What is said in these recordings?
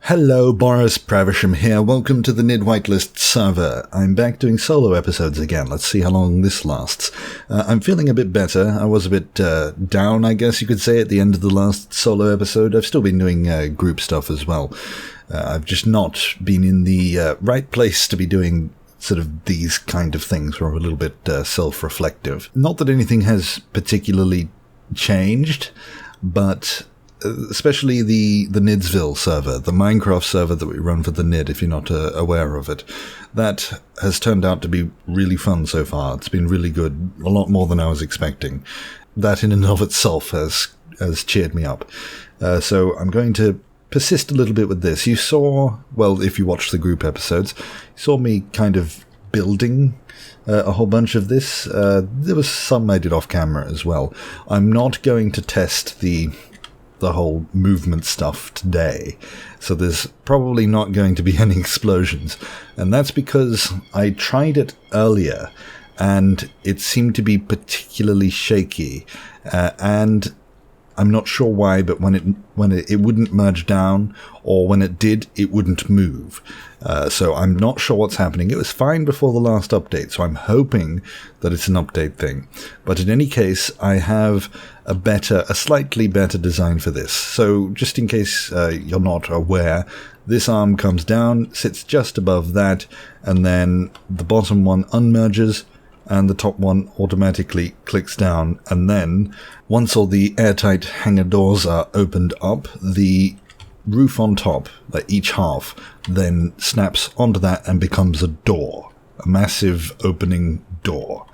Hello, Boris Pravisham here. Welcome to the Nidd Whitelist server. I'm back doing solo episodes again. Let's see how long this lasts. I'm feeling a bit better. I was a bit down, I guess you could say, at the end of the last solo episode. I've still been doing group stuff as well. I've just not been in the right place to be doing sort of these kind of things where I'm a little bit self-reflective. Not that anything has particularly changed, but especially the Niddsville server, the Minecraft server that we run for the Nidd, if you're not aware of it. That has turned out to be really fun so far. It's been really good, a lot more than I was expecting. That in and of itself has cheered me up. So I'm going to persist a little bit with this. You saw, well, if you watched the group episodes, you saw me kind of building a whole bunch of this. There was some I did off camera as well. I'm not going to test the whole movement stuff today, so there's probably not going to be any explosions, and that's because I tried it earlier and it seemed to be particularly shaky, and I'm not sure why, but when it wouldn't merge down, or when it did, it wouldn't move. So I'm not sure what's happening. It was fine before the last update, so I'm hoping that it's an update thing. But in any case, I have a slightly better design for this. So just in case you're not aware, this arm comes down, sits just above that, and then the bottom one unmerges, and the top one automatically clicks down, and then once all the airtight hangar doors are opened up, the roof on top, like each half, then snaps onto that and becomes a door, a massive opening door.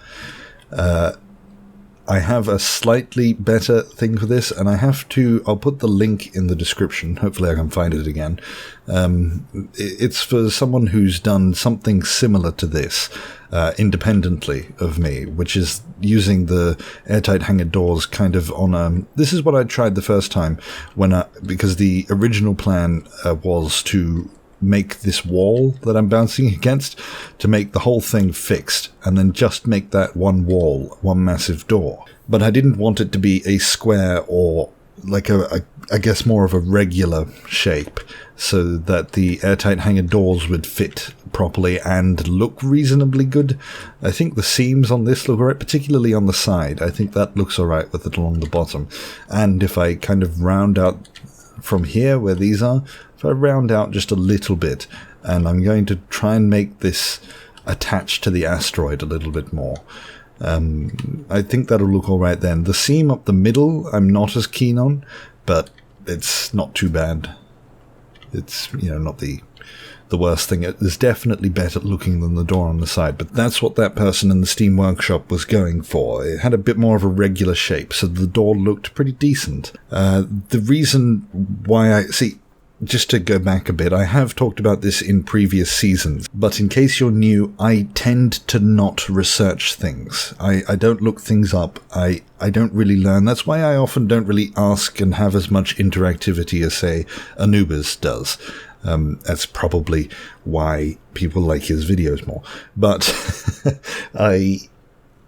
I have a slightly better thing for this, and I'll put the link in the description. Hopefully I can find it again. It's for someone who's done something similar to this, independently of me, which is using the airtight hangar doors kind of on this is what I tried the first time because the original plan was to make this wall that I'm bouncing against, to make the whole thing fixed, and then just make that one wall one massive door. But I didn't want it to be a square or like I guess more of a regular shape, so that the airtight hangar doors would fit properly and look reasonably good. I think the seams on this look alright, particularly on the side. I think that looks alright with it along the bottom. And if I kind of round out from here where these are, if I round out just a little bit, and I'm going to try and make this attached to the asteroid a little bit more. I think that'll look alright then. The seam up the middle I'm not as keen on, but it's not too bad. It's, not the worst thing. It is definitely better looking than the door on the side, but that's what that person in the Steam Workshop was going for. It had a bit more of a regular shape, so the door looked pretty decent. The reason why just to go back a bit, I have talked about this in previous seasons, but in case you're new, I tend to not research things. I don't look things up. I don't really learn. That's why I often don't really ask and have as much interactivity as, say, Anubis does. That's probably why people like his videos more. But I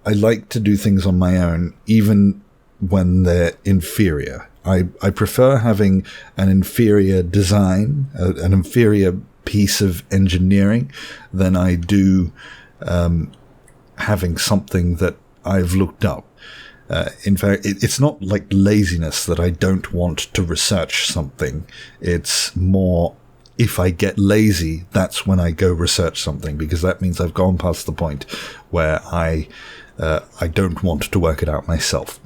like to do things on my own, even when they're inferior. I prefer having an inferior design, an inferior piece of engineering, than I do having something that I've looked up. In fact, it's not like laziness that I don't want to research something. It's more, if I get lazy, that's when I go research something, because that means I've gone past the point where I don't want to work it out myself.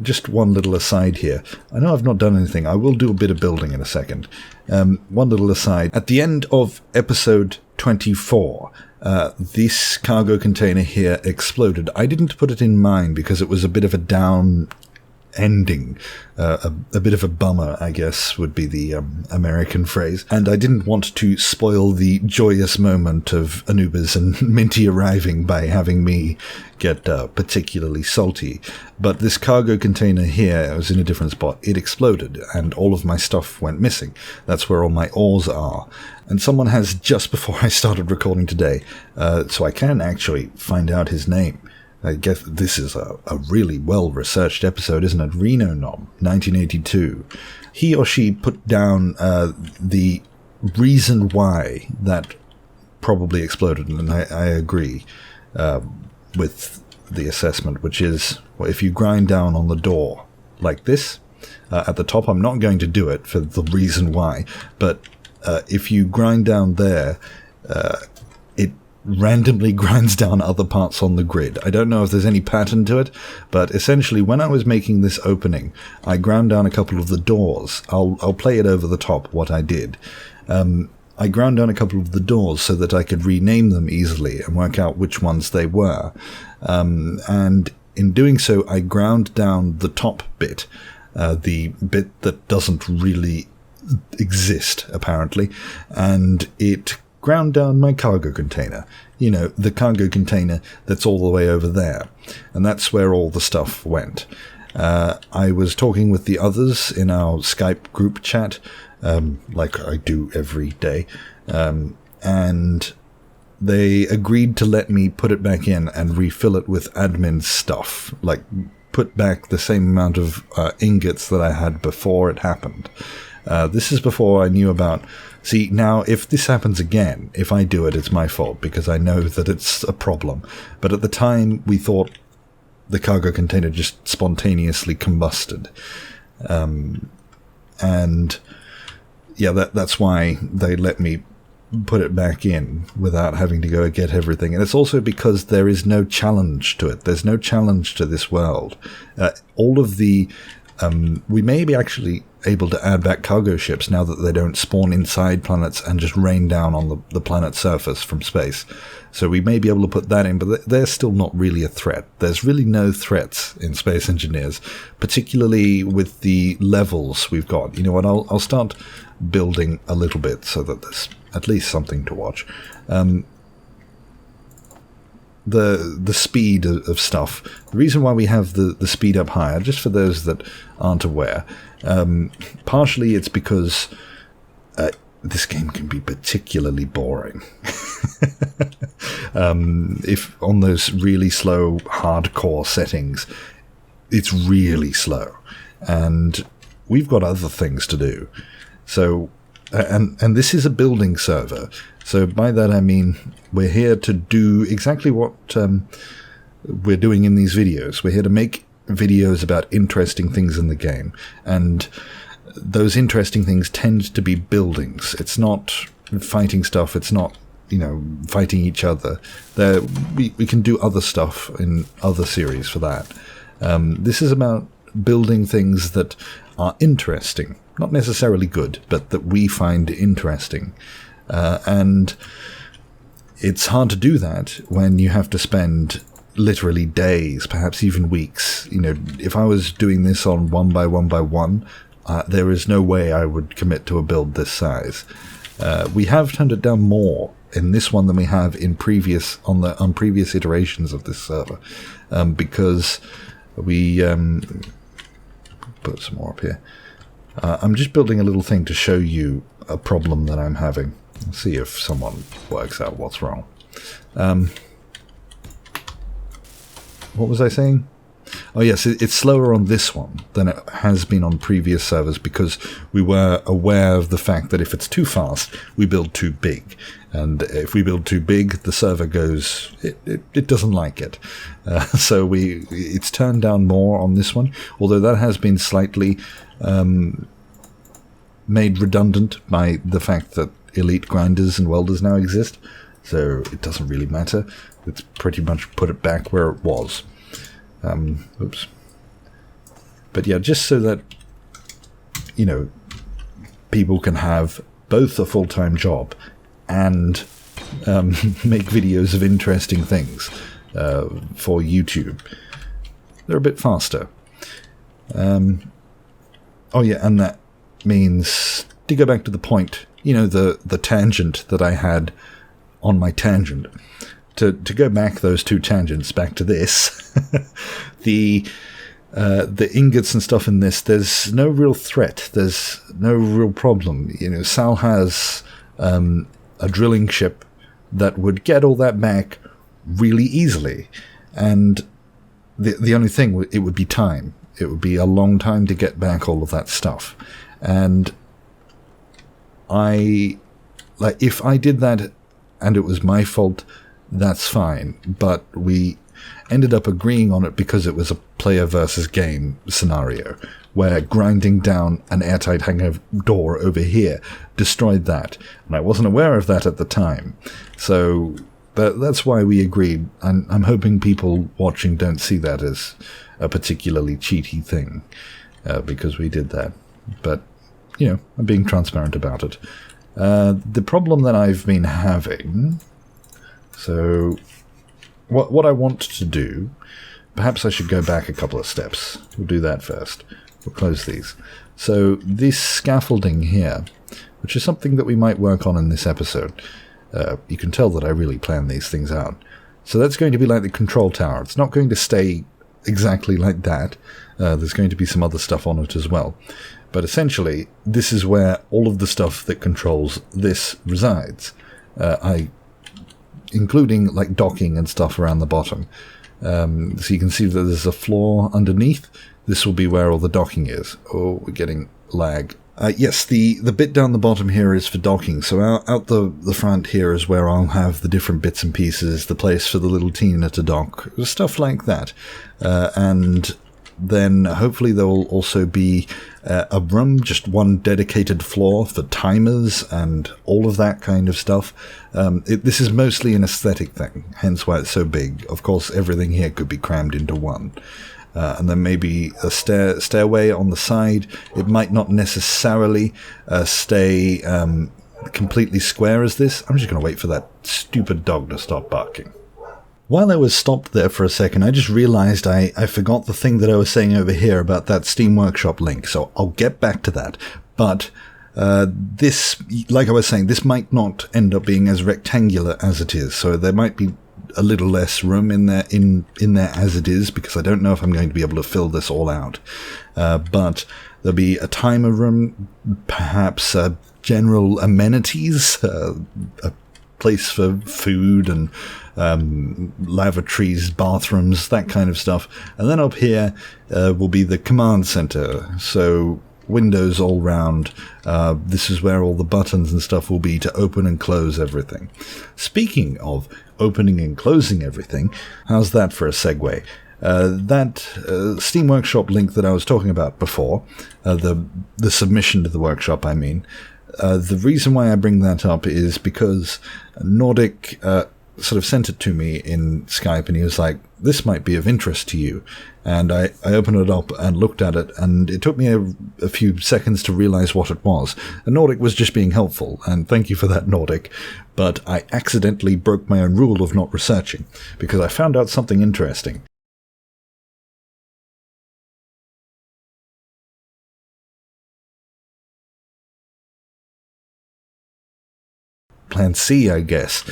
Just one little aside here. I know I've not done anything. I will do a bit of building in a second. One little aside. At the end of episode 24, this cargo container here exploded. I didn't put it in mine because it was a bit of a down ending, a bit of a bummer, I guess, would be the American phrase. And I didn't want to spoil the joyous moment of Anubis and Minty arriving by having me get particularly salty. But this cargo container here, I was in a different spot, it exploded, and all of my stuff went missing. That's where all my ores are. And someone has, just before I started recording today, so I can actually find out his name. I guess this is a really well-researched episode, isn't it? Reno Nom, 1982. He or she put down the reason why that probably exploded, and I agree with the assessment, which is, well, if you grind down on the door like this, at the top, I'm not going to do it for the reason why, but if you grind down there, it randomly grinds down other parts on the grid. I don't know if there's any pattern to it, but essentially when I was making this opening, I ground down a couple of the doors. I'll play it over the top, what I did. I ground down a couple of the doors so that I could rename them easily and work out which ones they were. And in doing so, I ground down the top bit, the bit that doesn't really exist, apparently, and it ground down my cargo container. You know, the cargo container that's all the way over there. And that's where all the stuff went. I was talking with the others in our Skype group chat, like I do every day, and they agreed to let me put it back in and refill it with admin stuff, like put back the same amount of ingots that I had before it happened. This is before I knew about... See, now, if this happens again, if I do it, it's my fault, because I know that it's a problem. But at the time, we thought the cargo container just spontaneously combusted. And, yeah, that's why they let me put it back in without having to go get everything. And it's also because there is no challenge to it. There's no challenge to this world. All of the... we may be actually able to add back cargo ships now that they don't spawn inside planets and just rain down on the planet's surface from space. So we may be able to put that in, but they're still not really a threat. There's really no threats in Space Engineers, particularly with the levels we've got. You know what, I'll start building a little bit so that there's at least something to watch. The speed of stuff. The reason why we have the speed up higher, just for those that aren't aware, partially it's because this game can be particularly boring. If on those really slow, hardcore settings, it's really slow. And we've got other things to do. So, and this is a building server. So by that I mean we're here to do exactly what we're doing in these videos. We're here to make videos about interesting things in the game. And those interesting things tend to be buildings. It's not fighting stuff. It's not, you know, fighting each other. We can do other stuff in other series for that. This is about building things that are interesting. Not necessarily good, but that we find interesting. And it's hard to do that when you have to spend literally days, perhaps even weeks. You know, if I was doing this on one by one, there is no way I would commit to a build this size. We have turned it down more in this one than we have in previous iterations of this server, because we put some more up here. I'm just building a little thing to show you a problem that I'm having. Let's see if someone works out what's wrong. What was I saying? Oh yes, it's slower on this one than it has been on previous servers because we were aware of the fact that if it's too fast, we build too big. And if we build too big, the server goes, it doesn't like it. So it's turned down more on this one, although that has been slightly made redundant by the fact that elite grinders and welders now exist. So it doesn't really matter. It's pretty much put it back where it was. Oops. But yeah, just so that, you know, people can have both a full-time job and make videos of interesting things for YouTube. They're a bit faster. Oh yeah, and that means, to go back to the point, you know, the tangent that I had on my tangent. To go back those two tangents back to this, the ingots and stuff in this, there's no real threat. There's no real problem. You know, Sal has a drilling ship that would get all that back really easily. And the only thing, it would be time. It would be a long time to get back all of that stuff. And if I did that and it was my fault, that's fine. But we ended up agreeing on it because it was a player versus game scenario, where grinding down an airtight hangar door over here destroyed that. And I wasn't aware of that at the time. So that's why we agreed. I'm hoping people watching don't see that as a particularly cheaty thing, because we did that. But, I'm being transparent about it. The problem that I've been having... So, what I want to do... Perhaps I should go back a couple of steps. We'll do that first. We'll close these. So, this scaffolding here, which is something that we might work on in this episode. You can tell that I really plan these things out. So that's going to be like the control tower. It's not going to stay exactly like that. There's going to be some other stuff on it as well. But essentially, this is where all of the stuff that controls this resides. Including like docking and stuff around the bottom. So you can see that there's a floor underneath. This will be where all the docking is. Oh, we're getting lag. Yes, the bit down the bottom here is for docking. So out the front here is where I'll have the different bits and pieces, the place for the little Tina to dock, stuff like that. And then hopefully there will also be a room, just one dedicated floor for timers and all of that kind of stuff. This is mostly an aesthetic thing, hence why it's so big. Of course, everything here could be crammed into one. And then maybe a stairway on the side. It might not necessarily stay completely square as this. I'm just going to wait for that stupid dog to stop barking. While I was stopped there for a second, I just realized I forgot the thing that I was saying over here about that Steam Workshop link, so I'll get back to that. But this, like I was saying, this might not end up being as rectangular as it is, so there might be a little less room in there as it is, because I don't know if I'm going to be able to fill this all out. But there'll be a timer room, perhaps general amenities, a place for food and lavatories, bathrooms, that kind of stuff. And then up here will be the command center. So windows all round. This is where all the buttons and stuff will be to open and close everything. Speaking of opening and closing everything, how's that for a segue? That Steam Workshop link that I was talking about before, the submission to the workshop, I mean, the reason why I bring that up is because Nordic sort of sent it to me in Skype, and he was like, this might be of interest to you. And I opened it up and looked at it, and it took me a few seconds to realize what it was. And Nordic was just being helpful, and thank you for that, Nordic. But I accidentally broke my own rule of not researching, because I found out something interesting. Plan C, I guess,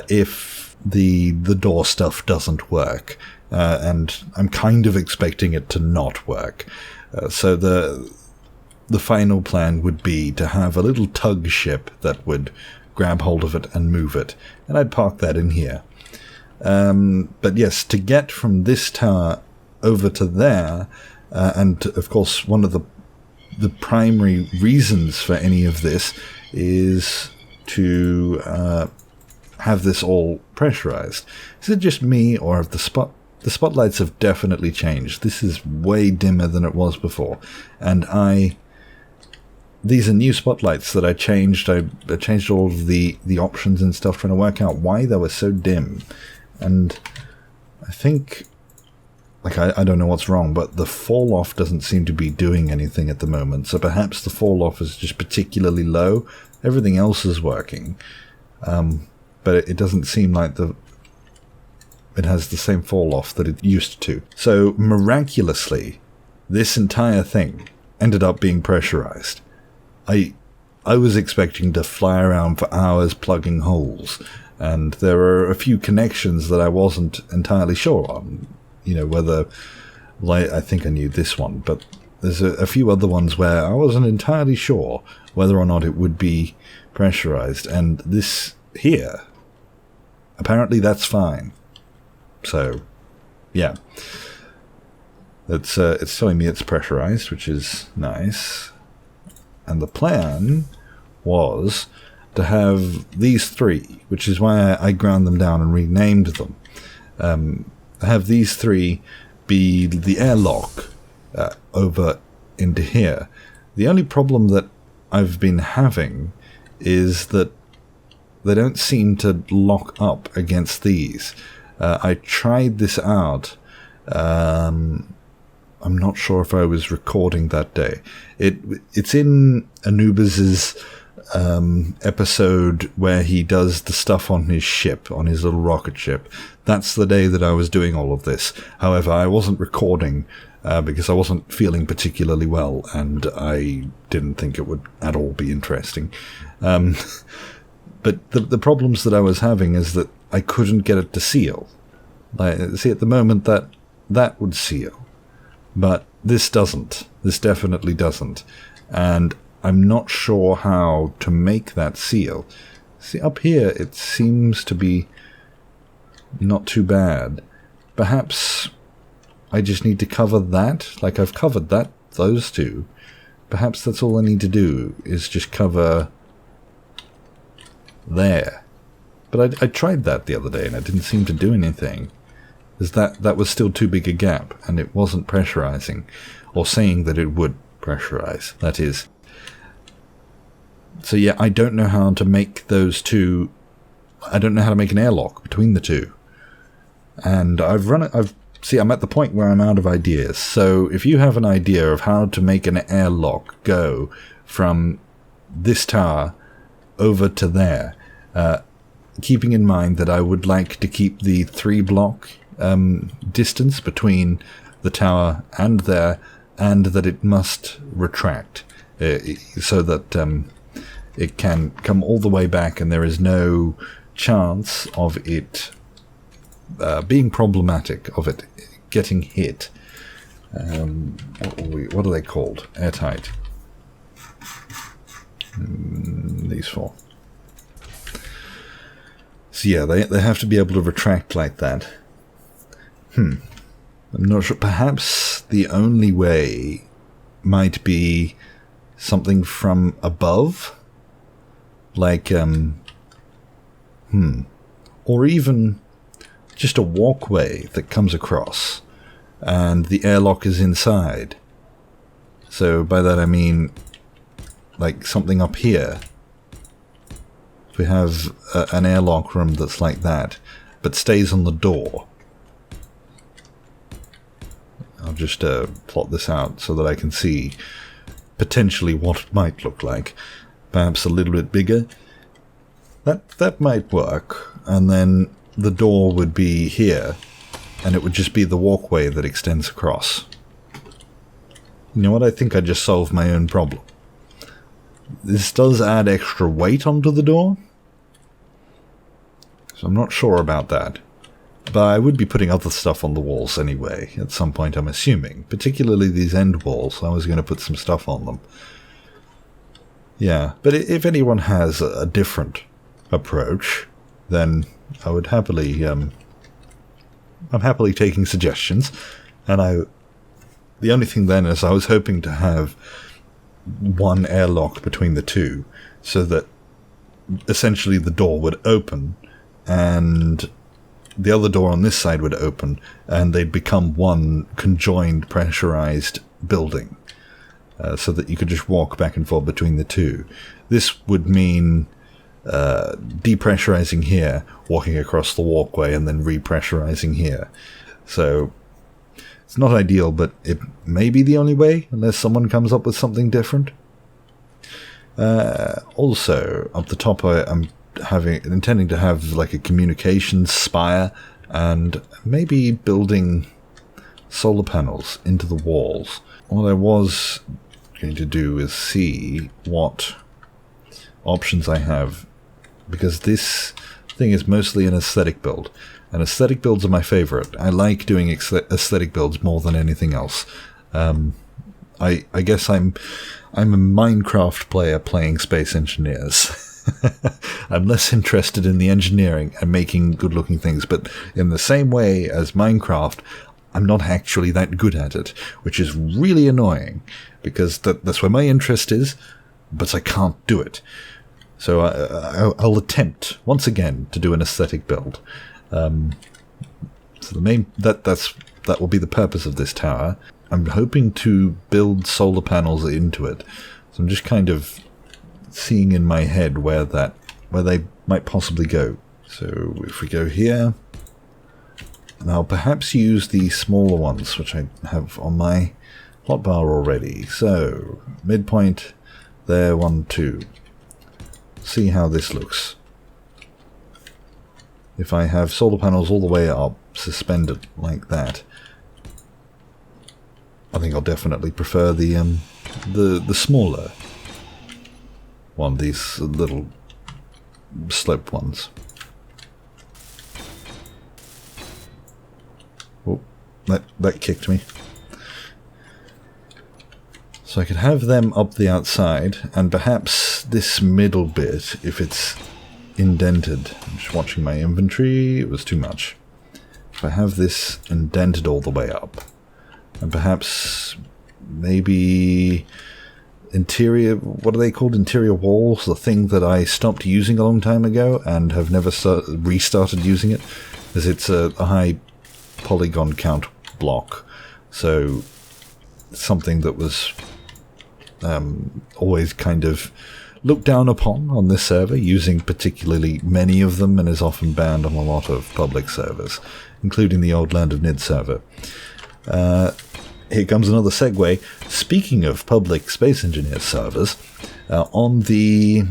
if the door stuff doesn't work. And I'm kind of expecting it to not work. So the final plan would be to have a little tug ship that would grab hold of it and move it. And I'd park that in here. But yes, to get from this tower over to there, and of course one of the primary reasons for any of this is to have this all pressurized. Is it just me, or have the spotlights have definitely changed? This is way dimmer than it was before, and these are new spotlights that I changed. I changed all of the options and stuff, trying to work out why they were so dim. And I think, like, I don't know what's wrong, but the fall off doesn't seem to be doing anything at the moment. So perhaps the fall off is just particularly low. Everything else is working, but it doesn't seem like it has the same fall off that it used to. So miraculously, this entire thing ended up being pressurized. I was expecting to fly around for hours plugging holes, and there are a few connections that I wasn't entirely sure on. You know, whether, like, I think I knew this one, but there's a few other ones where I wasn't entirely sure whether or not it would be pressurized. And this here, apparently that's fine. So, yeah. It's telling me it's pressurized, which is nice. And the plan was to have these three, which is why I ground them down and renamed them. Have these three be the airlock over into here. The only problem that I've been having is that they don't seem to lock up against these. I tried this out. I'm not sure if I was recording that day. It's in Anubis's episode where he does the stuff on his ship, on his little rocket ship. That's the day that I was doing all of this. However, I wasn't recording because I wasn't feeling particularly well, and I didn't think it would at all be interesting. But the problems that I was having is that I couldn't get it to seal. See, at the moment that would seal. But this doesn't. This definitely doesn't. And I'm not sure how to make that seal. See, up here it seems to be not too bad. Perhaps I just need to cover that. Like, I've covered those two. Perhaps that's all I need to do, is just cover there. But I tried that the other day and it didn't seem to do anything. That was still too big a gap, and it wasn't pressurizing, or saying that it would pressurize, that is. So yeah, I don't know how to make those two. I don't know how to make an airlock between the two. And I'm at the point where I'm out of ideas. So if you have an idea of how to make an airlock go from this tower over to there, keeping in mind that I would like to keep the 3-block distance between the tower and there, and that it must retract so that it can come all the way back, and there is no chance of it being problematic, of it getting hit. What are they called? Airtight. These four. So yeah, they have to be able to retract like that. I'm not sure. Perhaps the only way might be something from above, like or even just a walkway that comes across, and the airlock is inside. So by that I mean, like something up here. If we have an airlock room that's like that, but stays on the door. I'll just plot this out so that I can see potentially what it might look like. Perhaps a little bit bigger. That might work. And then the door would be here, and it would just be the walkway that extends across. You know what? I think I just solved my own problem. This does add extra weight onto the door, so I'm not sure about that. But I would be putting other stuff on the walls anyway, at some point I'm assuming. Particularly these end walls, I was going to put some stuff on them. Yeah, but if anyone has a different approach, then I would happily, I'm happily taking suggestions. And the only thing then is I was hoping to have one airlock between the two, so that essentially the door would open, and the other door on this side would open, and they'd become one conjoined pressurized building, so that you could just walk back and forth between the two. This would mean depressurizing here, walking across the walkway, and then repressurizing here. So it's not ideal, but it may be the only way, unless someone comes up with something different. Also, up the top, I'm intending to have like a communications spire, and maybe building solar panels into the walls. What I was going to do is see what options I have, because this thing is mostly an aesthetic build, and aesthetic builds are my favorite. I like doing aesthetic builds more than anything else. I guess I'm a Minecraft player playing Space Engineers. I'm less interested in the engineering and making good-looking things, but in the same way as Minecraft, I'm not actually that good at it, which is really annoying, because that's where my interest is, but I can't do it. So I'll attempt, once again, to do an aesthetic build. So that will be the purpose of this tower. I'm hoping to build solar panels into it. So I'm just kind of seeing in my head where they might possibly go. So if we go here, and I'll perhaps use the smaller ones, which I have on my hotbar already. So midpoint there, 1, 2. See how this looks. If I have solar panels all the way up, suspended like that, I think I'll definitely prefer the smaller one, these little sloped ones. Oh, that kicked me. So I could have them up the outside, and perhaps this middle bit, if it's indented. I'm just watching my inventory, it was too much. If I have this indented all the way up, and perhaps maybe interior, what are they called? Interior walls, the thing that I stopped using a long time ago and have never restarted using it, as it's a high polygon count block. So something that was always kind of looked down upon on this server, using particularly many of them, and is often banned on a lot of public servers, including the old Land of Nidd server. Here comes another segue. Speaking of public Space Engineers servers, on the,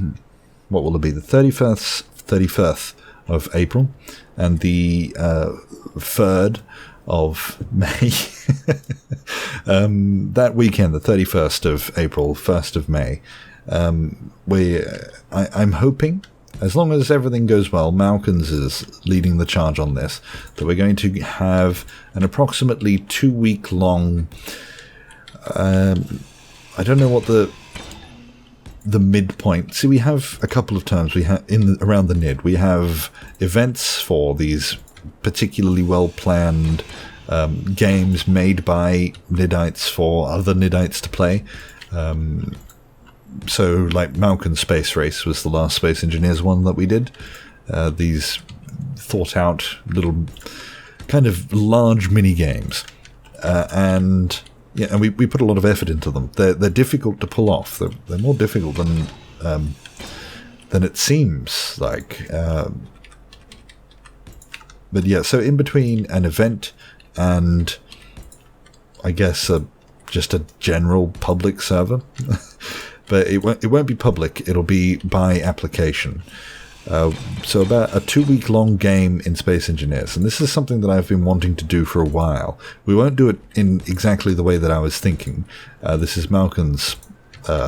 what will it be, the 31st of April and the 3rd of May, that weekend, the 31st of April, 1st of May, I'm hoping, as long as everything goes well, Malkins is leading the charge on this, that we're going to have an approximately 2-week long, I don't know what the midpoint. See, we have a couple of terms. We have around the Nidd, we have events for these particularly well planned games made by Niddites for other Niddites to play. So, like Malkin Space Race was the last Space Engineers one that we did. These thought-out little kind of large mini-games. And we put a lot of effort into them. They're difficult to pull off. They're more difficult than it seems like. But yeah, so in between an event and, I guess, just a general public server... But it won't be public, it'll be by application. So about a 2-week-long game in Space Engineers. And this is something that I've been wanting to do for a while. We won't do it in exactly the way that I was thinking. This is Malkin's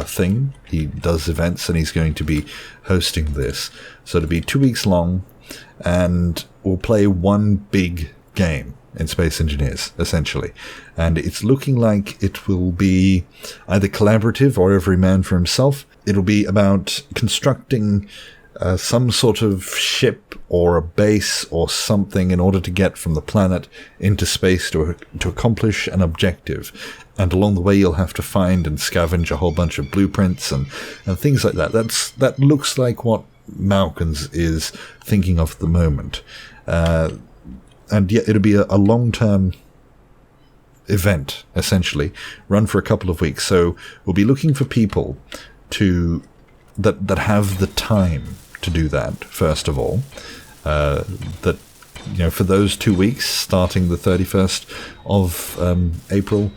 thing. He does events and he's going to be hosting this. So it'll be 2 weeks long, and we'll play one big game in Space Engineers, essentially. And it's looking like it will be either collaborative or every man for himself. It'll be about constructing some sort of ship or a base or something in order to get from the planet into space to accomplish an objective. And along the way you'll have to find and scavenge a whole bunch of blueprints and things like that. That looks like what Malkins is thinking of at the moment. And yeah, it'll be a long-term event, essentially, run for a couple of weeks. So we'll be looking for people that have the time to do that, first of all. That, for those 2 weeks, starting the 31st of April,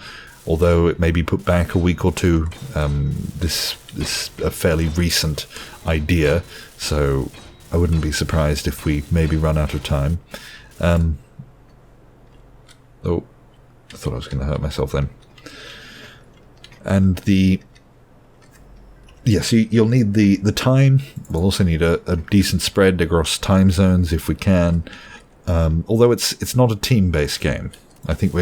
although it may be put back a week or two, this is a fairly recent idea, so I wouldn't be surprised if we maybe run out of time. Oh, I thought I was going to hurt myself then. And so you'll need the time. We'll also need a decent spread across time zones if we can. Although it's not a team-based game. I think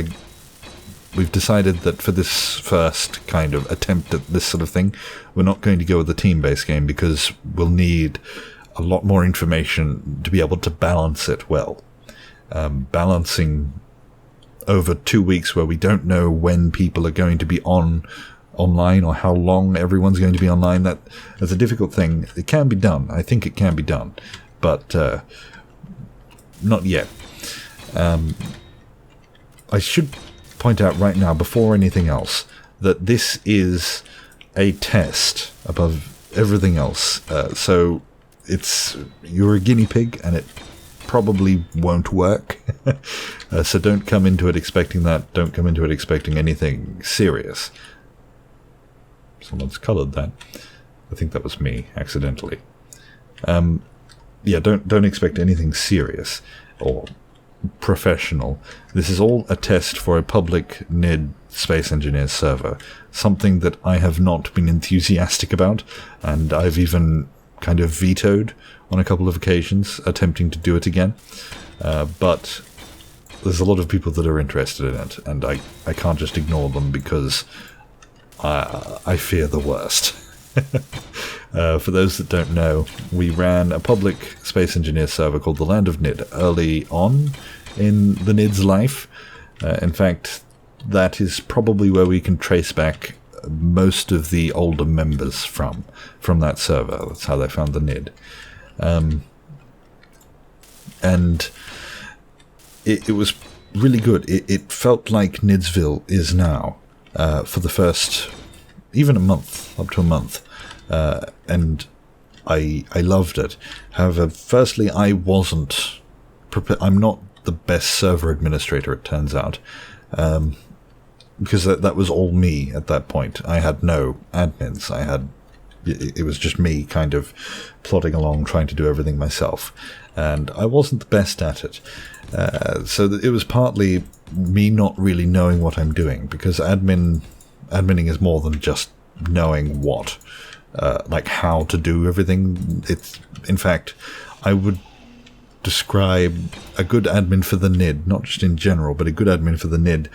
we've decided that for this first kind of attempt at this sort of thing, we're not going to go with the team-based game because we'll need a lot more information to be able to balance it well. Balancing over 2 weeks where we don't know when people are going to be online or how long everyone's going to be online, that's a difficult thing. It can be done. I think it can be done, but not yet. I should point out right now, before anything else, that this is a test above everything else. So you're a guinea pig, and it probably won't work. So don't come into it expecting that. Don't come into it expecting anything serious. Someone's coloured that. I think that was me, accidentally. Yeah, don't expect anything serious or professional. This is all a test for a public Nidd Space Engineers server, something that I have not been enthusiastic about, and I've even kind of vetoed on a couple of occasions, attempting to do it again. But there's a lot of people that are interested in it, and I can't just ignore them because I fear the worst. For those that don't know, we ran a public Space Engineer server called the Land of Nidd early on in the Nidd's life. In fact, that is probably where we can trace back most of the older members from that server. That's how they found the Nidd. And it was really good. It felt like Niddsville is now, for the first even a month, up to a month. And I loved it. However, firstly, I wasn't prepared. I'm not the best server administrator, it turns out, because that was all me at that point. I had no admins. It was just me kind of plodding along, trying to do everything myself, and I wasn't the best at it. So it was partly me not really knowing what I'm doing, because adminning is more than just knowing what. Like how to do everything. In fact, I would describe a good admin for the Nidd, not just in general, but a good admin for the Nidd,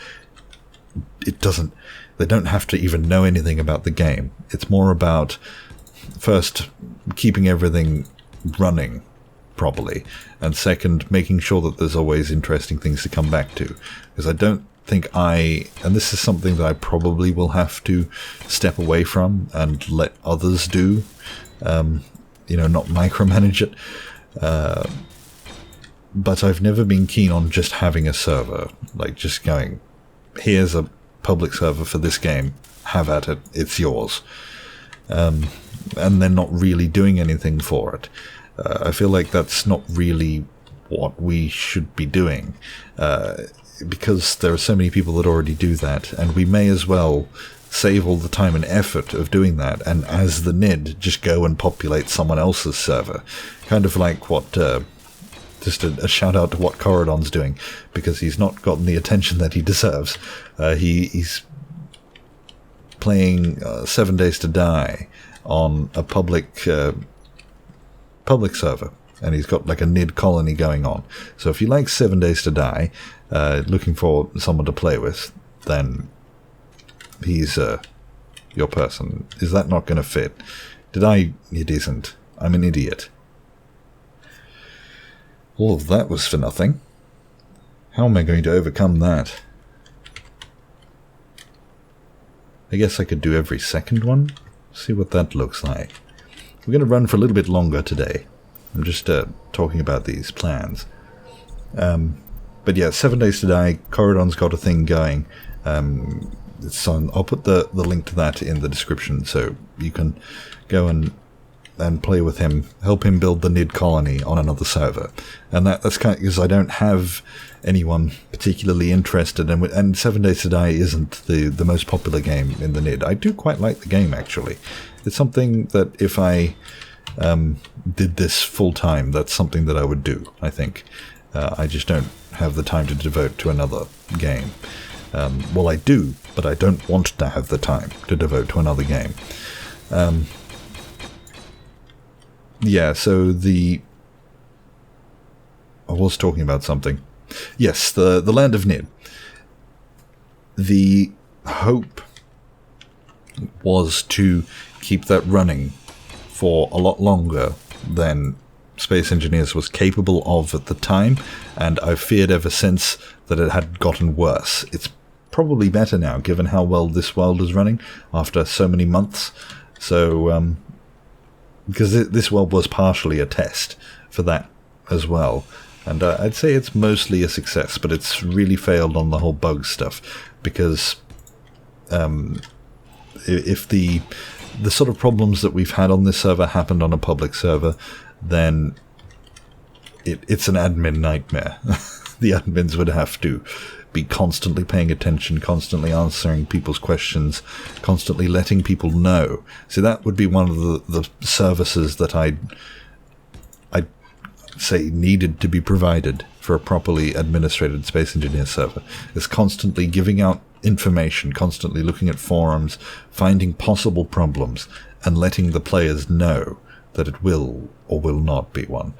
they don't have to even know anything about the game. It's more about first keeping everything running properly, and second, making sure that there's always interesting things to come back to. Because I don't think and this is something that I probably will have to step away from and let others do, not micromanage it. But I've never been keen on just having a server, like just going, here's a public server for this game, have at it, it's yours. And then not really doing anything for it. I feel like that's not really what we should be doing. Because there are so many people that already do that, and we may as well save all the time and effort of doing that, and as the Nidd, just go and populate someone else's server. Kind of like what, just a shout out to what Corridon's doing, because he's not gotten the attention that he deserves. He's playing 7 Days to Die on a public server, and he's got like a Nidd colony going on. So if you like 7 Days to Die, looking for someone to play with, then he's your person. Is that not going to fit? It isn't. I'm an idiot. All of that was for nothing. How am I going to overcome that? I guess I could do every second one. See what that looks like. We're going to run for a little bit longer today. I'm just talking about these plans. But yeah, 7 Days to Die, Corridon's got a thing going. I'll put the link to that in the description, so you can go and play with him, help him build the Nidd colony on another server. And that's kind of because I don't have anyone particularly interested, and 7 Days to Die isn't the most popular game in the Nidd. I do quite like the game, actually. It's something that if I did this full time, that's something that I would do, I think. I just don't have the time to devote to another game. Well, I do, but I don't want to have the time to devote to another game. Yeah, so I was talking about something. Yes, the Land of Nidd. the hope was to keep that running for a lot longer than Space Engineers was capable of at the time, and I've feared ever since that it had gotten worse. It's probably better now, given how well this world is running after so many months. So, because this world was partially a test for that as well, and I'd say it's mostly a success, but it's really failed on the whole bug stuff, because if the sort of problems that we've had on this server happened on a public server, then it's an admin nightmare. The admins would have to be constantly paying attention, constantly answering people's questions, constantly letting people know. So that would be one of the services that I'd say needed to be provided for a properly administrated Space Engineer server, is constantly giving out information, constantly looking at forums, finding possible problems, and letting the players know that it will or will not be one.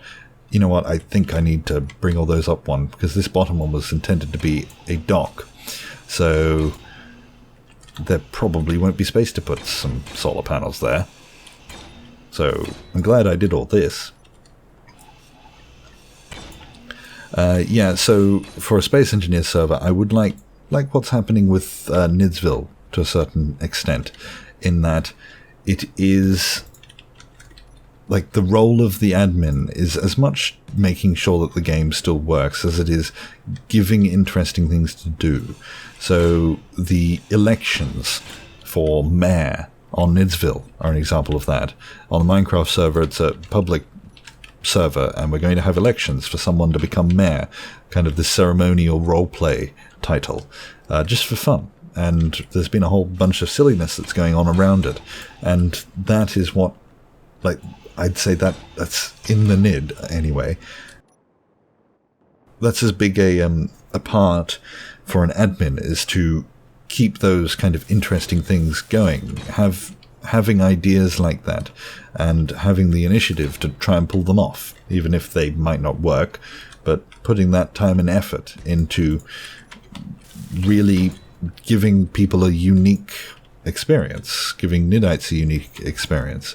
You know what, I think I need to bring all those up one, because this bottom one was intended to be a dock, so there probably won't be space to put some solar panels there. So I'm glad I did all this. Yeah, so for a Space Engineer server, I would like what's happening with Niddsville to a certain extent, in that it is like the role of the admin is as much making sure that the game still works as it is giving interesting things to do. So the elections for mayor on Niddsville are an example of that. On the Minecraft server, it's a public server, and we're going to have elections for someone to become mayor, kind of the ceremonial roleplay title, just for fun. And there's been a whole bunch of silliness that's going on around it, and that is what, like, I'd say that's in the Nidd anyway. That's as big a part for an admin, is to keep those kind of interesting things going, having ideas like that, and having the initiative to try and pull them off, even if they might not work, but putting that time and effort into really giving people a unique experience, giving Niddites a unique experience.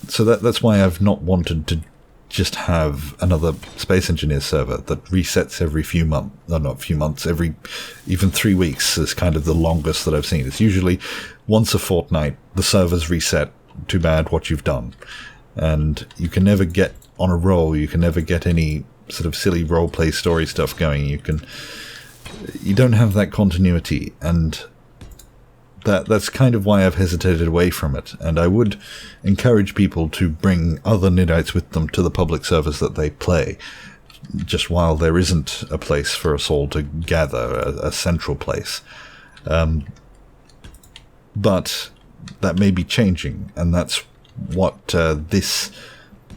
So that's why I've not wanted to just have another Space Engineer server that resets every few months, even 3 weeks is kind of the longest that I've seen. It's usually once a fortnight, the server's reset, too bad, what you've done. And you can never get on a roll, you can never get any sort of silly roleplay story stuff going. You don't have that continuity, and that's kind of why I've hesitated away from it. And I would encourage people to bring other Niddites with them to the public servers that they play, just while there isn't a place for us all to gather, a central place. But that may be changing, and that's what this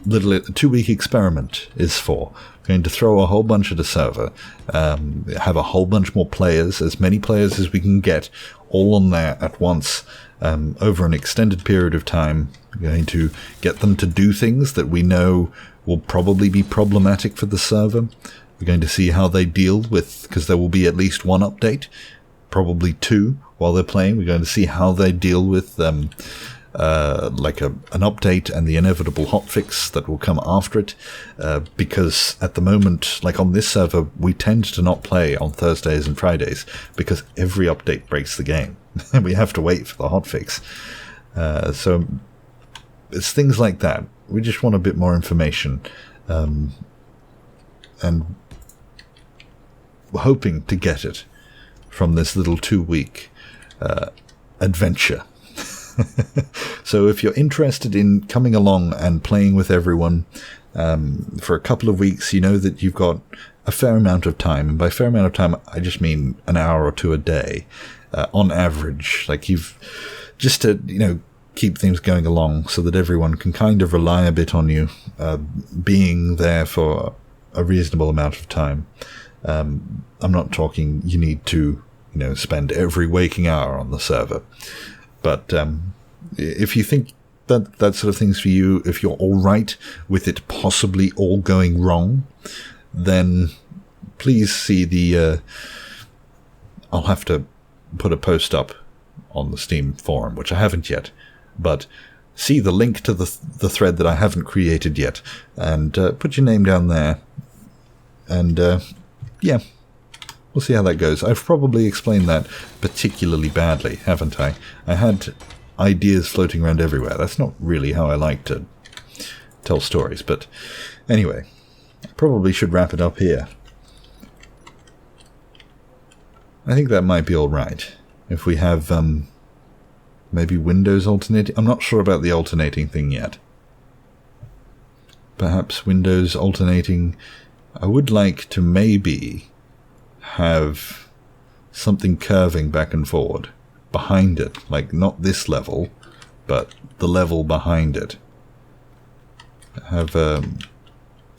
little 2-week experiment is for. We're going to throw a whole bunch at a server, have a whole bunch more players, as many players as we can get, all on there at once, over an extended period of time. We're going to get them to do things that we know will probably be problematic for the server. We're going to see how they deal with, because there will be at least one update, probably two, while they're playing. We're going to see how they deal with like an update and the inevitable hotfix that will come after it, because at the moment, like on this server, we tend to not play on Thursdays and Fridays because every update breaks the game and we have to wait for the hotfix. So it's things like that. We just want a bit more information, and we're hoping to get it from this little 2-week adventure. So if you're interested in coming along and playing with everyone for a couple of weeks, you know that you've got a fair amount of time. And by fair amount of time, I just mean an hour or two a day on average. Like, you've just to, keep things going along so that everyone can kind of rely a bit on you being there for a reasonable amount of time. I'm not talking you need to, spend every waking hour on the server. But if you think that sort of thing's for you, if you're all right with it possibly all going wrong, then please see the I'll have to put a post up on the Steam forum, which I haven't yet, but see the link to the thread that I haven't created yet, and put your name down there, and yeah, we'll see how that goes. I've probably explained that particularly badly, haven't I? I had ideas floating around everywhere. That's not really how I like to tell stories, but anyway, I probably should wrap it up here. I think that might be alright. If we have, maybe Windows alternating. I'm not sure about the alternating thing yet. Perhaps Windows alternating. I would like to maybe have something curving back and forward behind it. Like, not this level, but the level behind it. Have a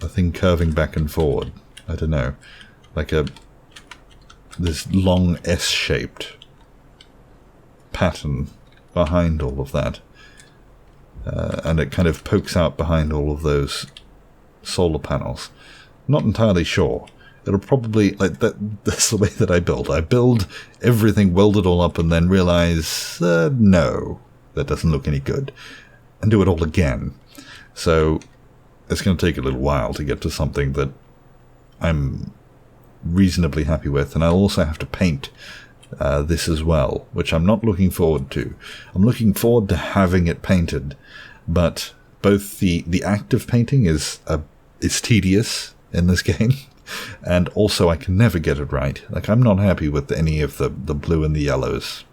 thing curving back and forward. I don't know. Like this long S-shaped pattern behind all of that. And it kind of pokes out behind all of those solar panels. Not entirely sure. It'll probably, like, that's the way that I build. I build everything, weld it all up, and then realize, no, that doesn't look any good. And do it all again. So it's going to take a little while to get to something that I'm reasonably happy with. And I'll also have to paint this as well, which I'm not looking forward to. I'm looking forward to having it painted, but both the act of painting is tedious in this game, and also I can never get it right. Like, I'm not happy with any of the blue and the yellows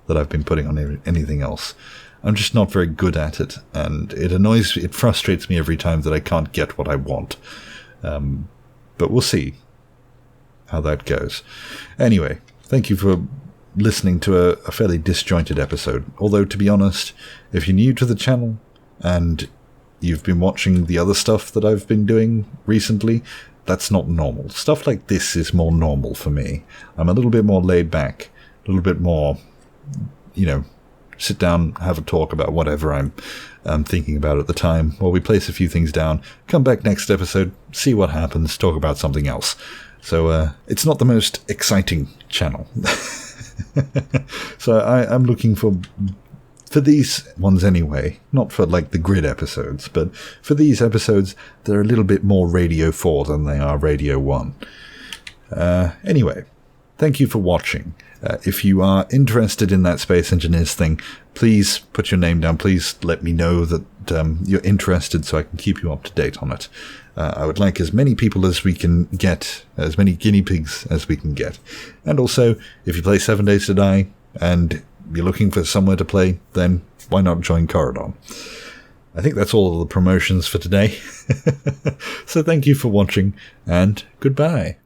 that I've been putting on anything else. I'm just not very good at it, and it frustrates me every time that I can't get what I want. But we'll see how that goes. Anyway, thank you for listening to a fairly disjointed episode. Although, to be honest, if you're new to the channel and you've been watching the other stuff that I've been doing recently, that's not normal. Stuff like this is more normal for me. I'm a little bit more laid back, a little bit more, sit down, have a talk about whatever I'm thinking about at the time, while we place a few things down, come back next episode, see what happens, talk about something else. So it's not the most exciting channel. So I'm looking for these ones anyway, not for like the grid episodes, but for these episodes, they're a little bit more Radio 4 than they are Radio 1. Anyway, thank you for watching. If you are interested in that Space Engineers thing, please put your name down. Please let me know that you're interested so I can keep you up to date on it. I would like as many people as we can get, as many guinea pigs as we can get. And also, if you play 7 Days to Die and you're looking for somewhere to play, then why not join Corridon? I think that's all of the promotions for today. So thank you for watching, and goodbye.